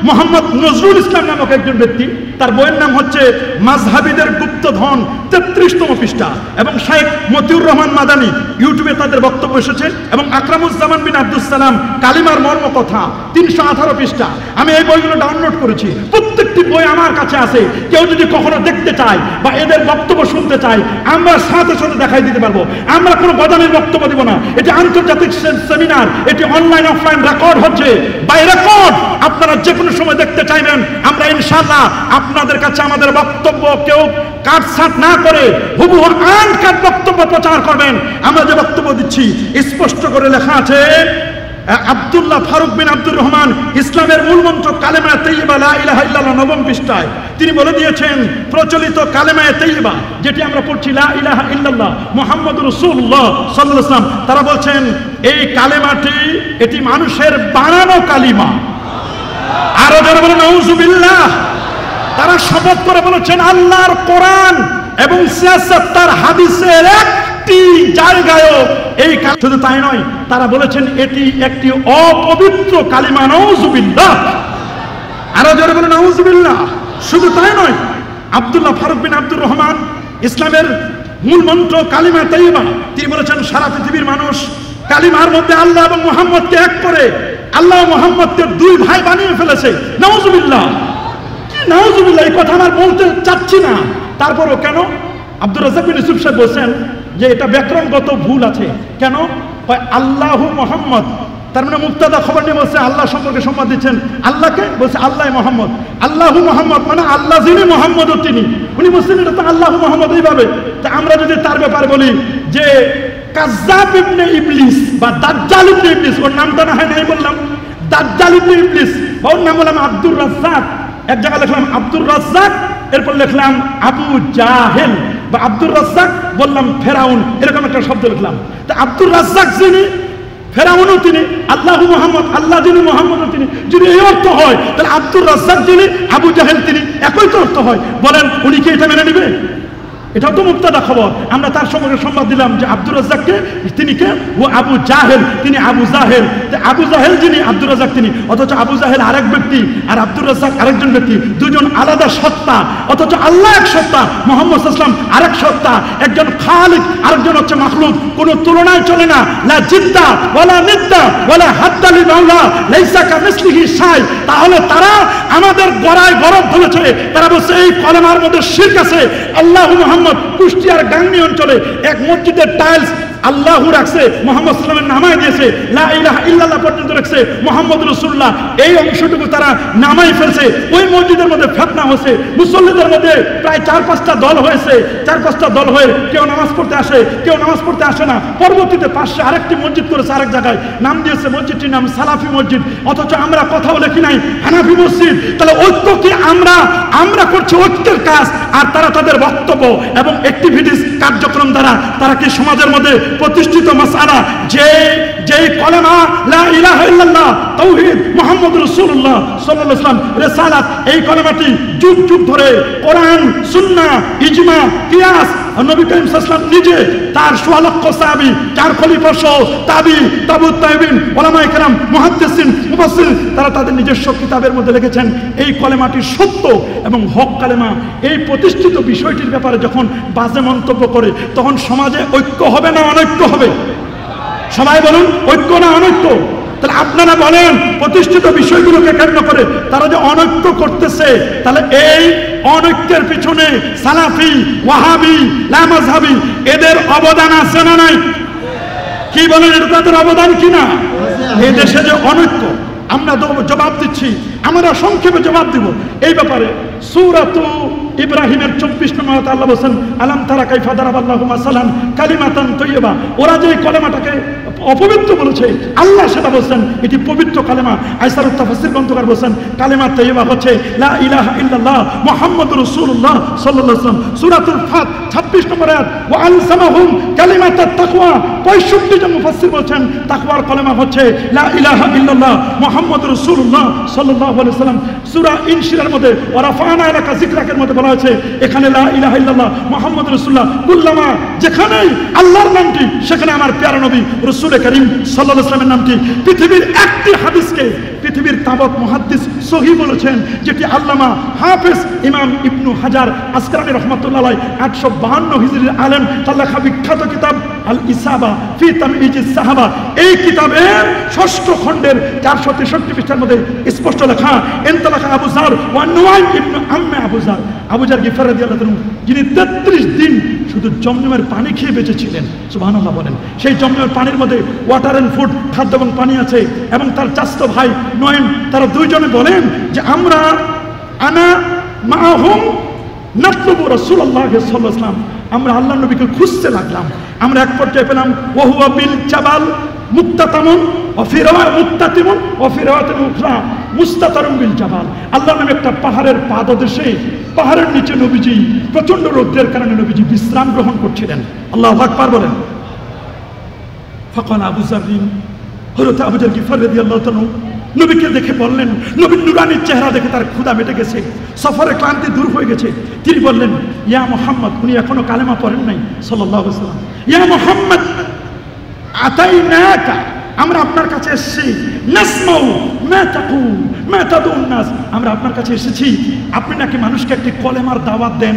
মোহাম্মদ নজরুল ইসলাম নামক একজন ব্যক্তি, তার বইয়ের নাম হচ্ছে মাযহাবিদের গুপ্তধন 33তম পৃষ্ঠা, এবং শেখ মতিউর রহমান মাদানী ইউটিউবে তাদের বক্তব্য এসেছে, এবং আকরামুজ্জামান বিন আব্দুস সালাম কালিমার মর্মকথা 318 পৃষ্ঠা। আমি এই বইগুলো ডাউনলোড করেছি, প্রত্যেকটি বই আমার কাছে আছে। কেউ যদি কখনো দেখতে চায় বা এদের বক্তব্য শুনতে চায়, আমরা সাথে সাথে দেখাই দিতে পারবো। আমরা কোনো বদানির বক্তব্য দিব না। এটি আন্তর্জাতিক সেমিনার, এটি অনলাইন অফলাইন রেকর্ড হচ্ছে, বাই রেকর্ড। আপনারা যে কোনো সময় দেখতে চাইবেন, আমরা ইনশাআল্লাহ আপনাদের কাছে আমাদের বক্তব্য কেউ কাটছাঁট না করে হুবহু আনকাট বক্তব্য প্রচার করবেন। আমরা যে বক্তব্য দিচ্ছি স্পষ্ট করে লেখা আছে, আব্দুল্লাহ ফারুক বিন আব্দুর রহমান ইসলামের মূল মন্ত্র কালেমা তাইয়্যিবা লা ইলাহা ইল্লাল্লাহ 9ম পৃষ্ঠায় তিনি বলে দিয়েছেন, প্রচলিত কালেমা তাইয়্যিবা যেটি আমরা পড়ছি লা ইলাহা ইল্লাল্লাহ মুহাম্মাদুর রাসূলুল্লাহ সাল্লাল্লাহু আলাইহি ওয়াসাল্লাম, তারা বলছেন এই কালেমাটি এটি মানুষের বানানো কালিমা। আরো যারা বলেন নাউযুবিল্লাহ, তারা শপথ করে বলেছেন আল্লাহর কোরআন এবং সিয়াসাত্তার হাদিসের একটি জায়গায়ও এই শুধু তাই নয়, তারা বলেছেন এটি একটি অপবিত্র কালিমা। নাউযুবিল্লাহ, আরো যারা বলেন নাউযুবিল্লাহ। শুধু তাই নয়, আব্দুল্লাহ ফারুক বিন আব্দুর রহমান ইসলামের মূল মন্ত্র কালিমা তাইয়্যিবা, তিনি বলেছেন সারা পৃথিবীর মানুষ কালিমার মধ্যে আল্লাহ এবং মুহাম্মদকে এক করে আল্লাহ মুহাম্মদকে দুই ভাই বানিয়ে ফেলেছে। নাউযুবিল্লাহ, কি নাউযুবিল্লাহ, এই কথা আমার বলতে চাচ্ছি না, তারপরও কেন? আব্দুর রাজ্জাক বিন ইউসুফ সাহেব বলছেন যে এটা ব্যাকরণগত ভুল আছে। কেন? আল্লাহু মুহাম্মদ, তার মানে মুবতাদা খবর নিয়ে বলছে আল্লাহ সম্পর্কে সংবাদ দিচ্ছেন আল্লাহকে, বলছে আল্লাহ মুহাম্মদ। আল্লাহু মুহাম্মদ মানে আল্লাহ যিনি মুহাম্মদও তিনি, উনি বলছেন এটা তো আল্লাহু মুহাম্মদ এইভাবে। তা আমরা যদি তার ব্যাপারে বলি যে কাজ্জাব ইবনে ইবলিস বা দাজ্জাল ইবনে ইবলিস, ওর নামটা না হয় নাই বললাম দাজ্জাল ইবনে ইবলিস, ওর নাম বললাম আব্দুর রাজ্জাক, এক জায়গায় লিখলাম আব্দুর রাজ্জাক, এরপর লিখলাম আবু জাহেল, বা আব্দুর রাজ্জাক বললাম ফেরাউন, এরকম একটা শব্দ লিখলাম। তা আব্দুর রাজ্জাক যিনি, ফেরাউনও তিনি, আল্লাহু মুহাম্মদ আল্লাহ যিনি মুহাম্মদও তিনি, যদি এই অর্থ হয় তাহলে আব্দুর রাজ্জাক যিনি আবু জাহেল তিনি, একই তো অর্থ হয়। বলেন উনি কি এটা মেনে নেবে? এটাও তো মুবতাদা খবর। আমরা তার সম্পর্কে সংবাদ দিলাম যে আব্দুর রাজ্জাককে, তিনি কে? ও আবু জাহেল, তিনি আবু জাহেল। আবু জাহেল যিনি, আব্দুর রাজ্জাক তিনি, অথচ আবু জাহেল আরেক ব্যক্তি আর আব্দুর রাজ্জাক আরেকজন ব্যক্তি, দুজন আলাদা সত্তা, অথচ আল্লাহ এক সত্তা, মুহাম্মদ সাল্লাল্লাহু আলাইহি ওয়াসাল্লাম আরেক সত্তা, একজন খালিক আরেকজন হচ্ছে মাখলুক, কোনো তুলনায় চলে না। লা জিদ্দা ওয়ালা নিদ্দা ওয়ালা হাদ্দা লি মাওলা লাইসা কামিসলিহি শাই। তাহলে তারা আমাদের গড়ায় গরব ধরেছে, তারা বলছে এই কলেমার মধ্যে শিরক আছে। আল্লাহু মুহাম্মদ কুষ্টিয়ার গাংনী অঞ্চলে এক মসজিদের টাইলস আল্লাহু রাখছে, মুহাম্মদ সাল্লাল্লাহু আলাইহি ওয়াসাল্লাম নামায় দিয়েছে, লা ইলাহা ইল্লাল্লাহ পর্যন্ত রাখছে, মুহাম্মদ রাসূলুল্লাহ, এই অংশটুকু তারা নামাই ফেলছে। ওই মসজিদের মধ্যে ফিতনা হয়েছে, মুসল্লিদের মধ্যে প্রায় 4-5টা দল হয়েছে, 4-5টা দল হয়ে কেউ নামাজ পড়তে আসে, কেউ নামাজ পড়তে আসে না। পরবর্তীতে পাশে আরেকটি মসজিদ করেছে আরেক জায়গায়, নাম দিয়েছে মসজিদটির নাম সালাফি মসজিদ, অথচ আমরা কথাও লিখি নাই হানাফি মসজিদ। তাহলে ঐক্য কি? আমরা করছি ঐক্যের কাজ, আর তারা তাদের বক্তব্য এবং অ্যাক্টিভিটিস কার্যক্রম দ্বারা তারা কি সমাজের মধ্যে প্রতিষ্ঠিত মাসআলা যেই কলেমা লা ইলাহা ইল্লাল্লাহ তাওহীদ মুহাম্মদুর রাসূলুল্লাহ সাল্লাল্লাহু আলাইহি ওয়াসাল্লাম রিসালাত, এই কলেমাটি যুগ যুগ ধরে কোরআন সুন্নাহ ইজমা কিয়াস নবী করিম সাল্লাল্লাহু আলাইহি ওয়াসাল্লাম নিজে তার 16 লক্ষ সাহাবী, 4 খলিফা সহ তাবুত তাবিঈন উলামায়ে কেরাম মুহাদ্দিসিন মুফাসসির, তারা তাদের নিজস্ব কিতাবের মধ্যে লিখেছেন এই কলেমাটি সত্য এবং হক কালেমা। এই প্রতিষ্ঠিত বিষয়টির ব্যাপারে যখন বাজে মন্তব্য করে তখন সমাজে ঐক্য হবে না অনৈক্য হবে? সবাই বলুন, ঐক্য না অনৈক্য? তাহলে আপনারা বলেন প্রতিষ্ঠিত বিষয়গুলোকে কেন্দ্র করে তারা যে অনৈক্য করতেছে, তাহলে এই অনৈক্যের পিছনে সালাফি, ওয়াহাবি, লামাযহাবি এদের অবদান আছে না নাই? কি বলেন, এটা তাদের অবদান কিনা? এই দেশে যে অনৈক্য, আমরা জবাব দিচ্ছি, আমরা সংক্ষেপে জবাব দিব এই ব্যাপারে। সূরাতু ইব্রাহিমের 24 নম্বর আয়াতে আল্লাহ বলেন আলাম তারা কাইফা দারাবাল্লাহু মাসালান কালিমাতান তাইয়্যিবা। ওরা যে কলেমাটাকে অপবিত্র বলেছে, আল্লাহ সেটা বলেন এটি পবিত্র কালেমা। আইসারুত তাফসীর গ্রন্থকার বলেন কালেমা তাইয়্যিবা হচ্ছে লা ইলাহা ইল্লাল্লাহ মুহাম্মাদুর রাসূলুল্লাহ সাল্লাল্লাহু আলাইহি ওয়াসাল্লাম। সূরাতুল ফাত 26 নম্বর আয়াত ওয়া আলসামাহুম কালিমাতাত তাকওয়া। 65 জন মুফাসসির বলেন তাকওয়ার কলেমা হচ্ছে লা ইলাহা ইল্লাল্লাহ মুহাম্মাদুর রাসূলুল্লাহ সাল্লাল্লাহু আলাইহি ওয়াসাল্লাম। সূরা ইনশিরার মধ্যে ওয়া রাফা'না লাকা যিকরাকের মধ্যে বলা হয়েছে এখানে লা ইলাহা ইল্লাল্লাহ মুহাম্মাদুর রাসূলুল্লাহ, কুল্লামা যেখানেই আল্লাহর নামটি সেখানে আমার প্যারা নবী রাসূল করিম সাল্লাল্লাহু আলাইহি ওয়াসাল্লামের নামটি। পৃথিবীর একটি হাদিসকে পৃথিবীর তাবৎ মুহাদ্দিস সহিহ বলেছেন, যেটি আল্লামা হাফেজ ইমাম ইবনু হাজার আসকালানী রহমাতুল্লাহ আলাইহি 852 হিজরির আলেম তার লেখা বিখ্যাত কিতাব আল ইসাবা ফি তামইজিস সাহাবা, এই কিতাবের 6ষ্ঠ খণ্ডের 463 পৃষ্ঠার মধ্যে স্পষ্ট লেখা, ইনতালাকা আবু যার ওয়া নুআইম ইবনে আম্মে আবু যার গিফার রাদিয়াল্লাহু আনহু, যিনি 33 দিন শুধু জমজমের পানি খেয়ে বেঁচেছিলেন, সুবহানাল্লাহ বলেন। সেই জমজমের পানির মধ্যে ওয়াটার এন্ড ফুড, খাদ্য এবং পানি আছে, এবং তার চাচাতো ভাই নুআইম, তারা দুইজনে বলেন যে আমরা আনা মাআহুম নাতলুবু রাসূলুল্লাহ সাল্লাল্লাহু আলাইহি ওয়াসাল্লাম, আমরা আল্লাহর নবীকে খুঁজতে লাগলাম। আমরা এক পর্যায়ে পেলাম ওয়া হুয়া বিল জাবাল মুক্তাতামুন ওয়া ফি রাওয়া মুক্তাতিমুন ওয়া ফি রাওয়াতিন উখরা মুস্তাতারুম বিল জাবাল, আল্লাহর নামে একটা পাহাড়ের পাদদেশে, পাহাড়ের নিচে নবীজি প্রচন্ড রৌদ্রের কারণে নবীজি বিশ্রাম গ্রহণ করছিলেন। আল্লাহু আকবার বলেন। ফাকাল আবু যার, হযরত আবু যার গিফার রাদিয়াল্লাহু তাআলা নবীকে দেখে বললেন, নবীর নুরানির চেহারা দেখে তার ক্ষুধা মেটে গেছে, সফরের ক্লান্তি দূর হয়ে গেছে। তিনি বললেন, ইয়া মুহাম্মদ, উনি এখনো কালেমা পড়েন নাই সাল্লাল্লাহু আলাইহি ওয়াসাল্লাম, ইয়া মুহাম্মদ আতাইনাকা, আমরা আপনার কাছে এসেছি, নাসমাউ মা তাকুল মা তাদুন নাস, আমরা আপনার কাছে এসেছি, আপনি নাকি মানুষকে একটি কলেমার দাওয়াত দেন,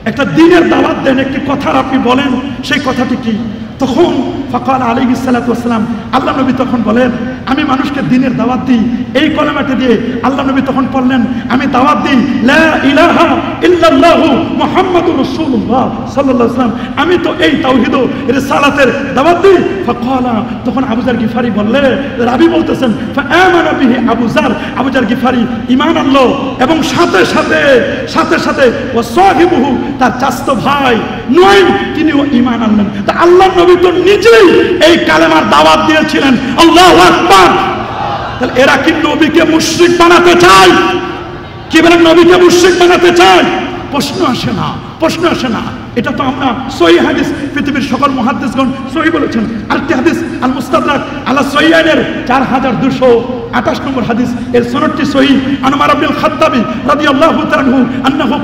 একটা দ্বীনের দাওয়াত দেন, একটি কথার আপনি বলেন, সেই কথাটি কি? তখন ফাকাল আলাইহিস সালাতু ওয়াস সালাম, আল্লাহ নবী তখন বলেন, আমি মানুষকে দ্বীনের দাওয়াত দিই এই কলেমাটি দিয়ে। আল্লাহ নবী তখন বললেন, আমি দাওয়াত দিই লা ইলাহা ইল্লাল্লাহু মুহাম্মাদুর রাসূলুল্লাহ সাল্লাল্লাহু আলাইহি ওয়াসাল্লাম, আমি তো এই তাওহীদ ও রিসালাতের দাওয়াত দিই। ফাকালা, তখন আবু যার গিফারি বললে, রাবী বলতেছেন, ফাআমানা বিহি আবু যার গিফারি ঈমান আনলো, এবং সাথে সাথে ওয়া সাহিবুহু, তার চাচাতো ভাই নুআইম, তিনিও ঈমান আনলেন। তা আল্লাহর নবী তো নিজেই এই কালেমার দাওয়াত দিয়েছিলেন। আল্লাহু আকবার। তাহলে এরা কি নবীকে মুশরিক বানাতে চায়? কি বলেন, নবীকে মুশরিক বানাতে চায়? প্রশ্ন আসে না। এটা তো আমরা সহিহ হাদিস, পৃথিবীর সকল মুহাদ্দিসগণ সহিহ বলেছেন। আরেকটি হাদিস আল মুস্তাদরাক আলা সহিহাইনের 4228 নম্বর হাদিস, এর সনদটি সহিহ। আন উমর ইবনুল খাত্তাবী রাদিয়াল্লাহু তাআলা আনহু আন্নাহু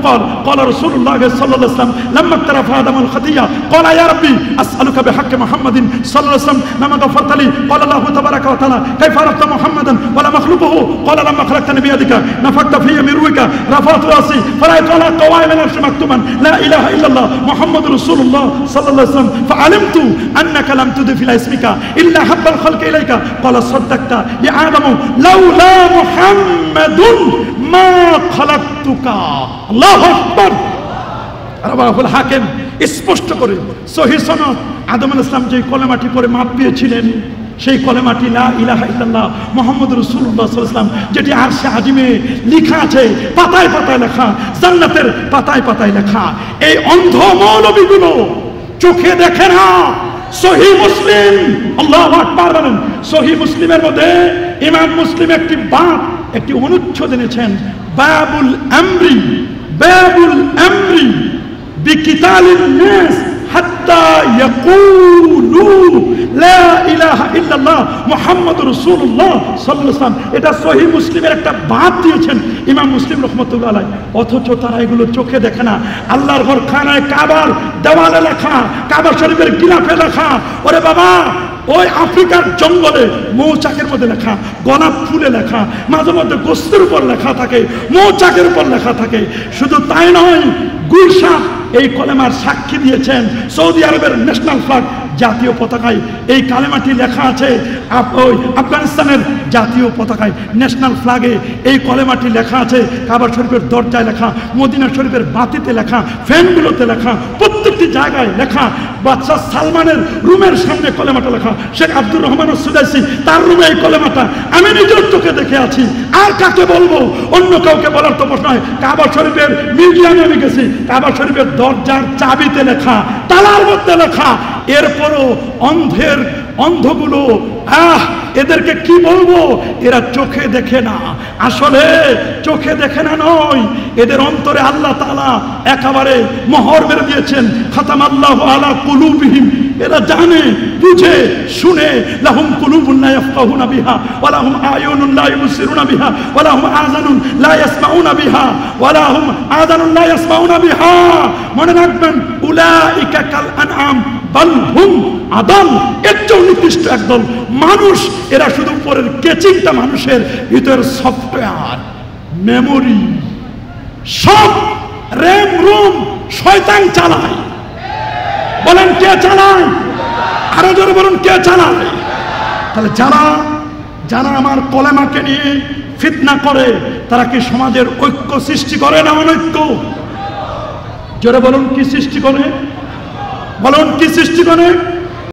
ক্বালা রাসূলুল্লাহ সাল্লাল্লাহু আলাইহি ওয়াসাল্লাম লাম্মা তারাফা আদামুল খাতিয়া ক্বালা ইয়া রাব্বি আসআলুকা বিহাক্কি মুহাম্মাদিন সাল্লাল্লাহু আলাইহি ওয়াসাল্লাম লামা গাফারতালি ক্বালা আল্লাহু তাবারাকা ওয়া তাআলা কাইফা আরাফতা মুহাম্মাদান ওয়া লা মাখলুকুহু ক্বালা লাম্মা খালাকতানি বিয়াদিকা নাফাকতা ফিয়া মিন রুইকা রাফাতু রাসি ফারাআইতু আলা কাওয়াইমিল আরশি মাকতুমান লা ইলাহা ইল্লাল্লাহ মুহাম্মাদুর রাসূলুল্লাহ সাল্লাল্লাহু আলাইহি ওয়াসাল্লাম ফাআলিমতু আন্নাকা লাম তুদফি ইসমিকা ইল্লা হাব্বাল খালকি ইলাইকা ক্বালা সাদ্দাকতা ইয়া আদামু লাউলা মুহাম্মাদুন মা খালাকতুকা। আল্লাহু আকবার। রাওয়াহুল হাকিম স্পষ্ট করে সহিহ সনদ, আদম আলাইহিস সালাম যে কলেমাটি পড়ে মাপ পেয়েছিলেন, সেই কলেমাটি লা ইলাহা ইল্লাল্লাহ মুহাম্মাদুর রাসূলুল্লাহ সাল্লাল্লাহু আলাইহি ওয়াসাল্লাম, যেটি আরশে আজিমে লেখা আছে, পাতায় পাতায় লেখা, জান্নাতের পাতায় পাতায় লেখা। এই অন্ধ মৌলবীগুলো চোখে দেখে না। সহিহ মুসলিম, আল্লাহু আকবার বলেন। সহিহ মুসলিমের মধ্যে ইমাম মুসলিম একটি অনুচ্ছেদ এনেছেন, বাবুল আমরি বিকিতালিন নাস হাত্তা ইয়াকুলু লা ইলাহা ইল্লাল্লাহ মুহাম্মাদুর রাসূলুল্লাহ সাল্লাল্লাহু আলাইহি ওয়াসাল্লাম। এটা সহিহ মুসলিমের একটা বাব দিয়েছেন ইমাম মুসলিম রাহমাতুল্লাহ আলাইহি। অথচ তারা এগুলো চোখে দেখে না। আল্লাহর ঘর খানায় কাবার দেওয়ালে লেখা, কাবা শরীফের গিলাফে লেখা। ওরে বাবা, ওই আফ্রিকার জঙ্গলে মৌচাকের মধ্যে লেখা, গোলাপ ফুলে লেখা, মাঝে মধ্যে গোস্তের উপর লেখা থাকে, মৌচাকের উপর লেখা থাকে। শুধু তাই নয়, গুলশান এই কলেমার সাক্ষী দিয়েছেন। সৌদি আরবের ন্যাশনাল ফ্ল্যাগ, জাতীয় পতাকায় এই কালেমাটি লেখা আছে। ওই আফগানিস্তানের জাতীয় পতাকায়, ন্যাশনাল ফ্ল্যাগে এই কলেমাটি লেখা আছে। কাবা শরীফের দরজায় লেখা, মদিনা শরীফের বাতিতে লেখা, ফ্যানগুলোতে লেখা, প্রত্যেকটি জায়গায় লেখা। বাদশাহ সালমানের রুমের সামনে কলেমাটা লেখা। শেখ আব্দুর রহমান সুদাইসি, তার রুমে এই কলেমাটা আমি নিজের চোখে দেখে আছি। আর কাকে বলবো? অন্য কাউকে বলার তো প্রশ্ন নয়। কাবা শরীফের মিউজিয়ামে আমি গেছি, কাবা শরীফের দরজার চাবিতে লেখা, তালার মধ্যে লেখা। এরপরও অন্ধগুলো এদেরকে কি বলবো? এরা চোখে দেখে না। আসলে চোখে দেখে না নয়, এদের অন্তরে আল্লাহ তাআলা একেবারে মোহর মেরে দিয়েছেন। খাতামাল্লাহু আলা কুলুবিহিম, এরা জানে, বুঝে, শুনে। লাহুম কুলুবুন লা ইয়াফকাহুনা বিহা ওয়া লাহুম আয়ুনুন লা ইবসিরুনা বিহা ওয়া লাহুম আযানুন লা ইয়াসমাউনা বিহা ওয়া লাহুম আযানুন লা ইয়াসমাউনা বিহা। মনে রাখবেন, উলাইকা কাল আনআম বাল হুম আদল, এর চেয়েও নিকৃষ্ট একদল মানুষ। এরা শুধু উপরের কেচিংটা, মানুষের ভিতরের সফটওয়্যার, মেমোরি, সব র্যাম রুম শয়তান চালায়। বলেন কে চালায়? আরো জোরে বলুন কে চালায়? তাহলে যারা যারা আমার কলেমাকে নিয়ে ফিতনা করে, তারা কি সমাজের ঐক্য সৃষ্টি করে না অনৈক্য? জোরে বলুন কি সৃষ্টি করে? বলুন কি সৃষ্টি করে?